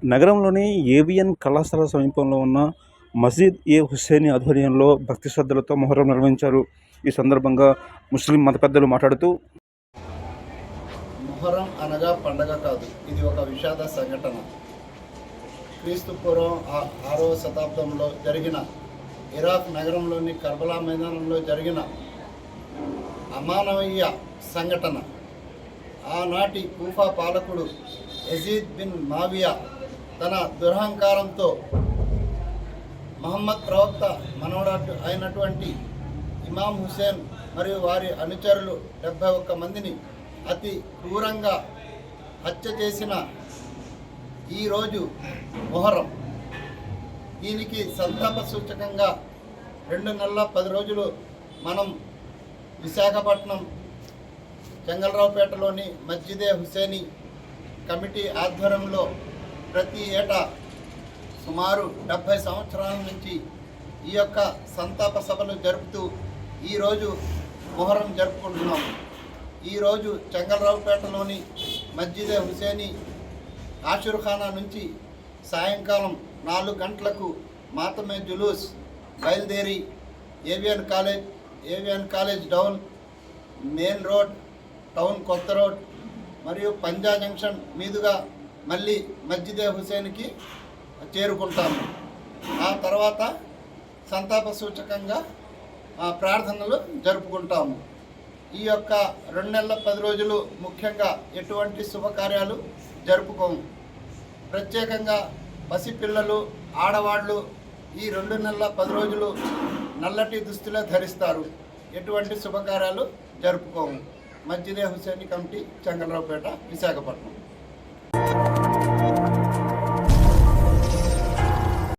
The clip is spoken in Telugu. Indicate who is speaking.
Speaker 1: నగరంలోని ఏవిఎన్ కళాశాల సమీపంలో ఉన్న మసీద్ ఏ హుస్సేని ఆధ్వర్యంలో భక్తి శ్రద్ధలతో మొహర్రం నిర్వహించారు. ఈ సందర్భంగా ముస్లిం మత పెద్దలు మాట్లాడుతూ,
Speaker 2: మొహర్రం అనగా పండగ కాదు, ఇది ఒక విషాద సంఘటన. క్రీస్తు పూర్వం 6వ శతాబ్దంలో జరిగిన ఇరాక్ నగరంలోని కర్బలా మైదానంలో జరిగిన అమానవీయ సంఘటన. ఆనాటి కూఫా పాలకుడు యజీద్ బిన్ మావియా తన దురహంకారంతో మహమ్మద్ ప్రవక్త మనవడు అయినటువంటి ఇమాం హుస్సేన్ మరియు వారి అనుచరులు 71 మందిని అతి క్రూరంగా హత్య చేసిన ఈరోజు మొహర్రం. దీనికి సంతాప సూచకంగా 2 నెలల 10 రోజులు మనం విశాఖపట్నం చెంగల్రావుపేటలోని మస్జిదే హుస్సేని కమిటీ ఆధ్వర్యంలో ప్రతి ఏటా సుమారు 70 సంవత్సరాల నుంచి ఈ యొక్క సంతాప సభలు జరుపుతూ ఈరోజు మొహర్రం జరుపుకుంటున్నాం. ఈరోజు చెంగల్రావుపేటలోని మస్జిదే హుస్సేని ఆషుర్ఖానా నుంచి సాయంకాలం 4 గంటలకు మాతమే జులూస్ బయలుదేరి AVN college down, main road, town కొత్త రోడ్ మరియు పంజా జంక్షన్ మీదుగా మళ్ళీ మస్జిదే హుస్సేన్కి చేరుకుంటాము. ఆ తర్వాత సంతాప సూచకంగా ప్రార్థనలు జరుపుకుంటాము. ఈ యొక్క 2 నెలల 10 రోజులు ముఖ్యంగా ఎటువంటి శుభకార్యాలు జరుపుకోము. ప్రత్యేకంగా పసిపిల్లలు, ఆడవాళ్ళు ఈ 2 నెలల 10 రోజులు నల్లటి దుస్తులే ధరిస్తారు. ఎటువంటి శుభకార్యాలు జరుపుకోము. మస్జిదే హుస్సేని కమిటీ, చెంగల్రావుపేట, విశాఖపట్నం.